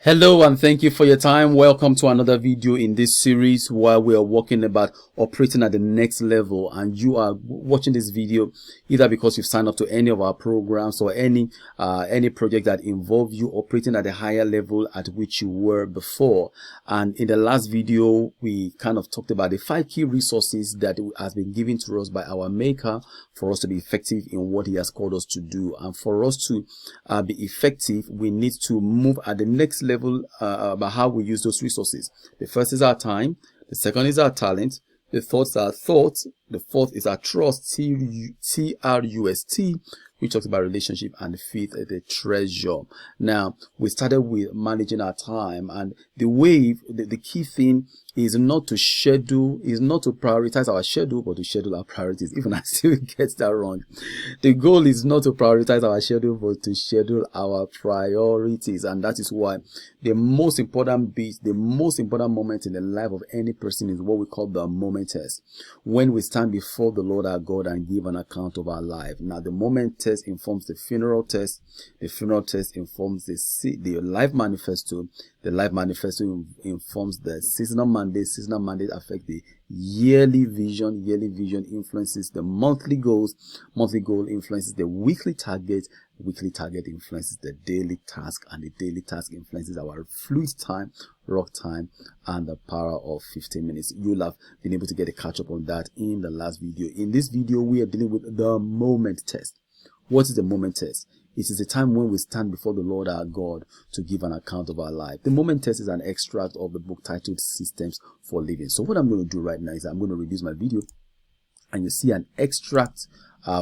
Hello and thank you for your time. Welcome to another video in this series where we are walking about operating at the next level, and you are watching this video either because you've signed up to any of our programs or any project that involve you operating at a higher level at which you were before. And in the last video we kind of talked about the 5 key resources that has been given to us by our maker for us to be effective in what he has called us to do. And for us to be effective, we need to move at the next level about how we use those resources. The first is our time. The second is our talent. The third is our thoughts. The fourth is our trust, TRUST, which talks about relationship, and the fifth is the treasure. Now, we started with managing our time, and the key thing is not to prioritize our schedule, but to schedule our priorities. Even I still get that wrong. The goal is not to prioritize our schedule, but to schedule our priorities. And that is why the most important moment in the life of any person is what we call the moment test. When we stand before the Lord our God and give an account of our life. Now, the moment test informs the funeral test. The funeral test informs the life manifesto. The life manifesto informs the seasonal mandate. Seasonal mandate affect the yearly vision. Yearly vision influences the monthly goals. Monthly goal influences the weekly target. Weekly target influences the daily task, and the daily task influences our fluid time, rock time, and the power of 15 minutes. You'll have been able to get a catch up on that in the last video. In this video, we are dealing with the moment test. What is the moment test? It is a time when we stand before the Lord our God to give an account of our life. The moment test is an extract of the book titled Systems for Living. So what I'm going to do right now is I'm going to reduce my video, and you see an extract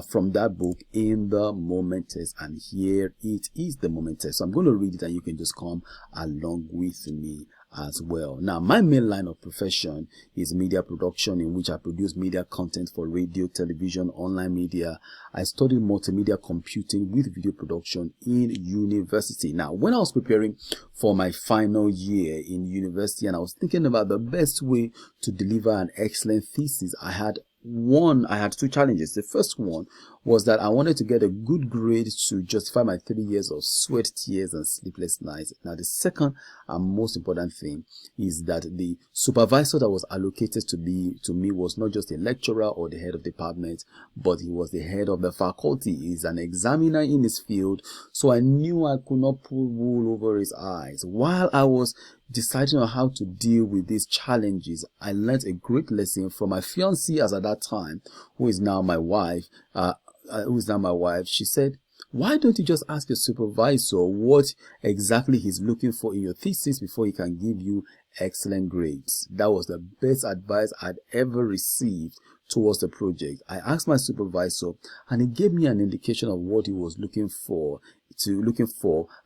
from that book in the moment test, and here it is, the moment test. So I'm going to read it, and you can just come along with me as well. Now, my main line of profession is media production, in which I produce media content for radio, television, online media. I studied multimedia computing with video production in university. Now, when I was preparing for my final year in university and I was thinking about the best way to deliver an excellent thesis, I had 2 challenges. The first one was that I wanted to get a good grade to justify my 3 years of sweat, tears, and sleepless nights. Now, the second and most important thing is that the supervisor that was allocated to me was not just a lecturer or the head of department, but he was the head of the faculty. He's an examiner in his field, so I knew I could not pull wool over his eyes. While I was deciding on how to deal with these challenges, I learned a great lesson from my fiancée as at that time, who is now my wife. She said, "Why don't you just ask your supervisor what exactly he's looking for in your thesis before he can give you excellent grades?" That was the best advice I'd ever received towards the project. I asked my supervisor, and he gave me an indication of what he was looking for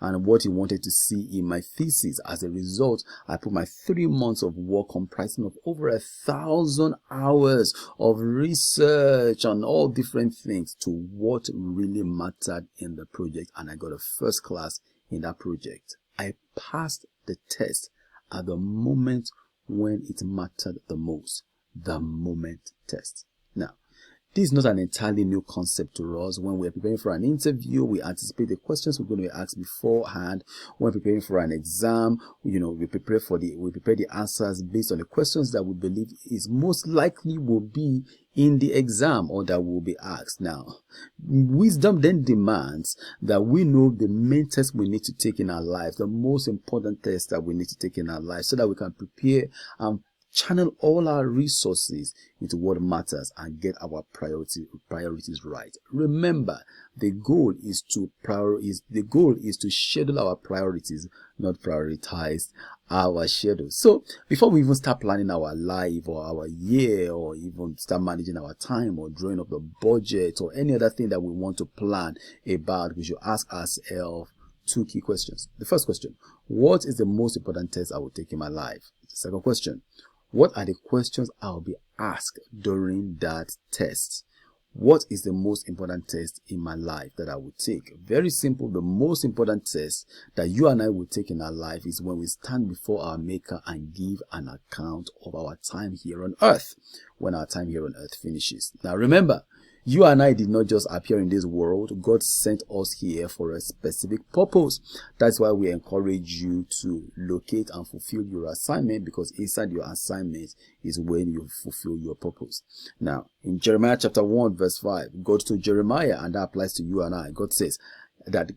and what he wanted to see in my thesis. As a result, I put my 3 months of work, comprising of over 1,000 hours of research on all different things, to what really mattered in the project, and I got a first class in that project. I passed the test at the moment when it mattered the most. The moment test. Now, this is not an entirely new concept to us. When we're preparing for an interview, we anticipate the questions we're going to be asked beforehand. When preparing for an exam, we prepare the answers based on the questions that we believe is most likely will be in the exam or that will be asked. Now, wisdom then demands that we know the main test we need to take in our lives, the most important test that we need to take in our lives, so that we can prepare and channel all our resources into what matters and get our priorities right. Remember, the goal is to schedule our priorities, not prioritize our schedule. So before we even start planning our life or our year, or even start managing our time or drawing up the budget or any other thing that we want to plan about, we should ask ourselves 2 key questions. The first question: what is the most important test I will take in my life? The second question: what are the questions I'll be asked during that test? What is the most important test in my life that I will take? Very simple. The most important test that you and I will take in our life is when we stand before our Maker and give an account of our time here on earth, when our time here on earth finishes. Now remember, You and I did not just appear in this world. God sent us here for a specific purpose. That's why we encourage you to locate and fulfill your assignment, because inside your assignment is when you fulfill your purpose. Now, in Jeremiah chapter 1 verse 5, God told Jeremiah, and that applies to you and I. God says that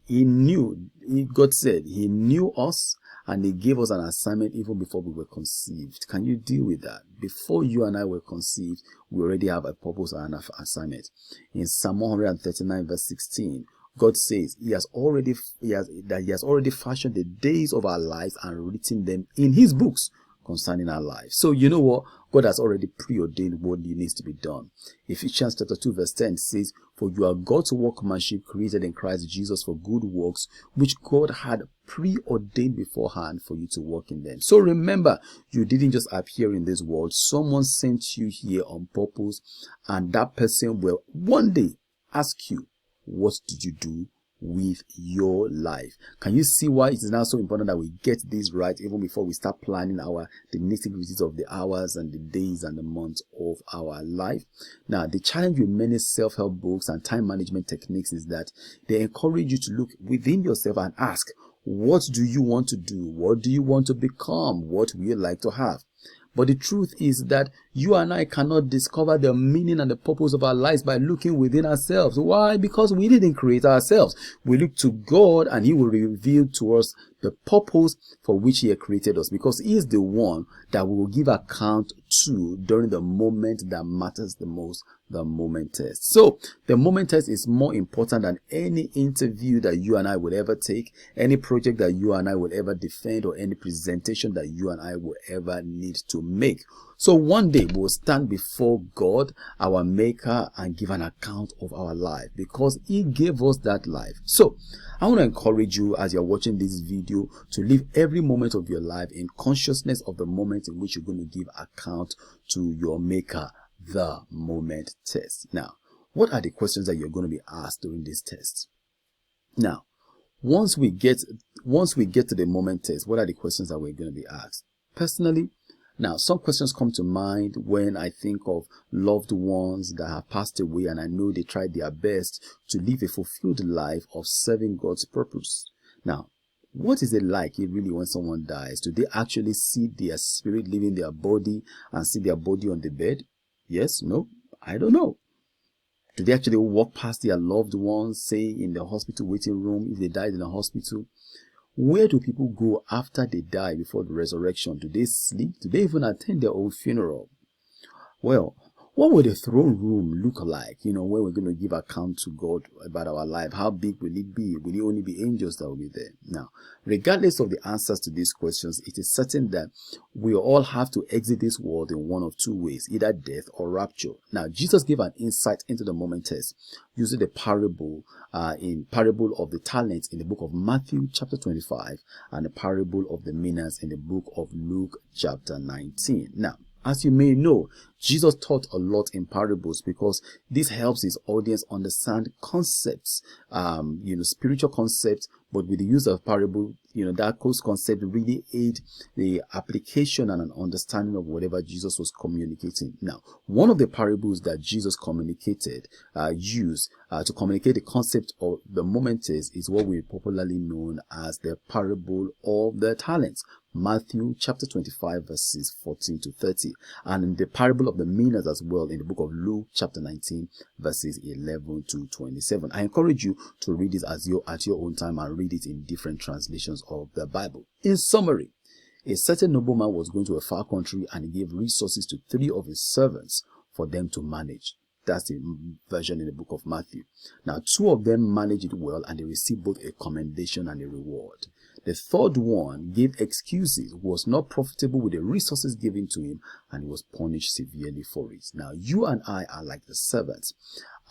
God said he knew us, and he gave us an assignment even before we were conceived. Can you deal with that? Before you and I were conceived, we already have a purpose and an assignment. In Psalm 139 verse 16, God says he has already fashioned the days of our lives and written them in his books concerning our lives. So you know what? God has already preordained what needs to be done. Ephesians chapter 2 verse 10 says, "For you are God's workmanship, created in Christ Jesus for good works, which God had preordained beforehand for you to walk in them." So remember, you didn't just appear in this world. Someone sent you here on purpose, and that person will one day ask you, what did you do with your life? Can you see why it is now so important that we get this right even before we start planning the nitty-gritties of the hours and the days and the months of our life? Now, the challenge with many self-help books and time management techniques is that they encourage you to look within yourself and ask, what do you want to do? What do you want to become? What would you like to have? But the truth is that you and I cannot discover the meaning and the purpose of our lives by looking within ourselves. Why? Because we didn't create ourselves. We look to God, and he will reveal to us the purpose for which he has created us, because he is the one that we will give account to during the moment that matters the most, the moment test. So the moment test is more important than any interview that you and I would ever take, any project that you and I would ever defend, or any presentation that you and I would ever need to make. So one day we'll stand before God, our maker, and give an account of our life, because he gave us that life. So I want to encourage you, as you're watching this video, to live every moment of your life in consciousness of the moment in which you're going to give account to your maker, the moment test. Now, what are the questions that you're going to be asked during this test? Now, once we get to the moment test, what are the questions that we're going to be asked? Personally, now, some questions come to mind when I think of loved ones that have passed away, and I know they tried their best to live a fulfilled life of serving God's purpose. Now, what is it like really when someone dies? Do they actually see their spirit leaving their body and see their body on the bed? Yes? No? I don't know. Do they actually walk past their loved ones, say in the hospital waiting room, if they died in a hospital? Where do people go after they die before the resurrection? Do they sleep? Do they even attend their own funeral? Well, what will the throne room look like, when we're going to give account to God about our life? How big will it be? Will it only be angels that will be there? Now, regardless of the answers to these questions, it is certain that we all have to exit this world in one of two ways, either death or rapture. Now, Jesus gave an insight into the moment test using the parable of the talents in the book of Matthew chapter 25 and the parable of the minas in the book of Luke chapter 19. Now, as you may know, Jesus taught a lot in parables, because this helps his audience understand concepts, spiritual concepts, but with the use of parable, that concept really aid the application and an understanding of whatever Jesus was communicating. Now, one of the parables that Jesus used to communicate the concept of the moment is what we popularly known as the parable of the talents. Matthew chapter 25 verses 14 to 30, and in the parable of the minas as well in the book of Luke chapter 19 verses 11 to 27. I encourage you to read this at your own time and read it in different translations of the Bible. In summary, a certain nobleman was going to a far country, and he gave resources to 3 of his servants for them to manage. That's the version in the book of Matthew. Now, 2 of them managed it well, and they received both a commendation and a reward. The third one gave excuses, was not profitable with the resources given to him, and he was punished severely for it. Now, you and I are like the servants.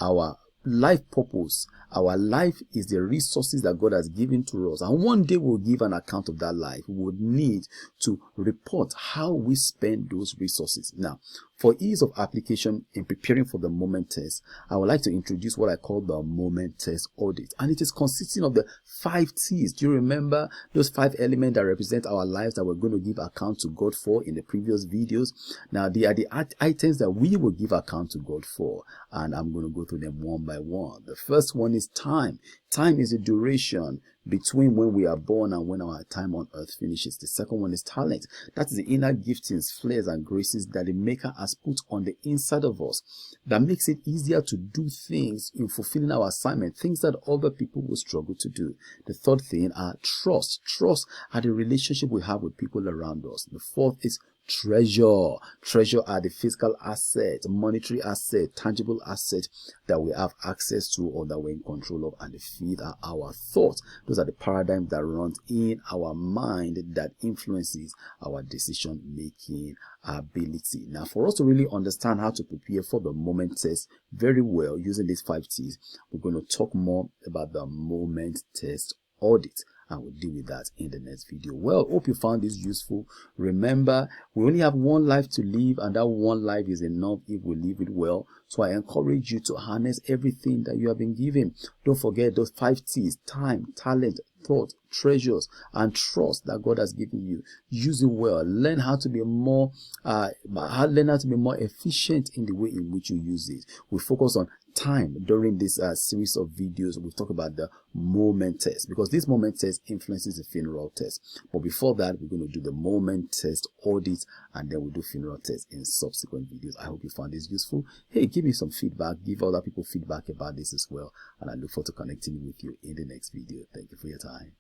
Our life purpose. Our life is the resources that God has given to us, and one day we'll give an account of that life. We would need to report how we spend those resources. Now, for ease of application in preparing for the moment test, I would like to introduce what I call the moment test audit, and it is consisting of the 5 T's. Do you remember those 5 elements that represent our lives that we're going to give account to God for in the previous videos? Now, they are the items that we will give account to God for, and I'm going to go through them one by one. The first one is time. Time is the duration between when we are born and when our time on earth finishes. The second one is talent. That is the inner giftings, flares, and graces that the Maker has put on the inside of us that makes it easier to do things in fulfilling our assignment, things that other people will struggle to do. The third thing are trust. Trust are the relationship we have with people around us. The fourth is treasure. Treasure are the physical asset, monetary asset, tangible asset that we have access to or that we're in control of. And the fifth are our thoughts. Those are the paradigms that run in our mind that influences our decision making ability. Now, for us to really understand how to prepare for the moment test very well using these 5 T's, we're going to talk more about the moment test audit, and we'll deal with that in the next video. Well, hope you found this useful. Remember, we only have one life to live, and that one life is enough if we live it well. So I encourage you to harness everything that you have been given. Don't forget those 5 T's: time, talent, thought, treasures, and trust that God has given you. Use it well. Learn how to be more efficient in the way in which you use it. We focus on time during this series of videos. We'll talk about the moment test, because this moment test influences the funeral test. But before that, we're going to do the moment test audit, and then we'll do funeral test in subsequent videos. I hope you found this useful. Hey, give me some feedback, give other people feedback about this as well, and I look forward to connecting with you in the next video. Thank you for your time.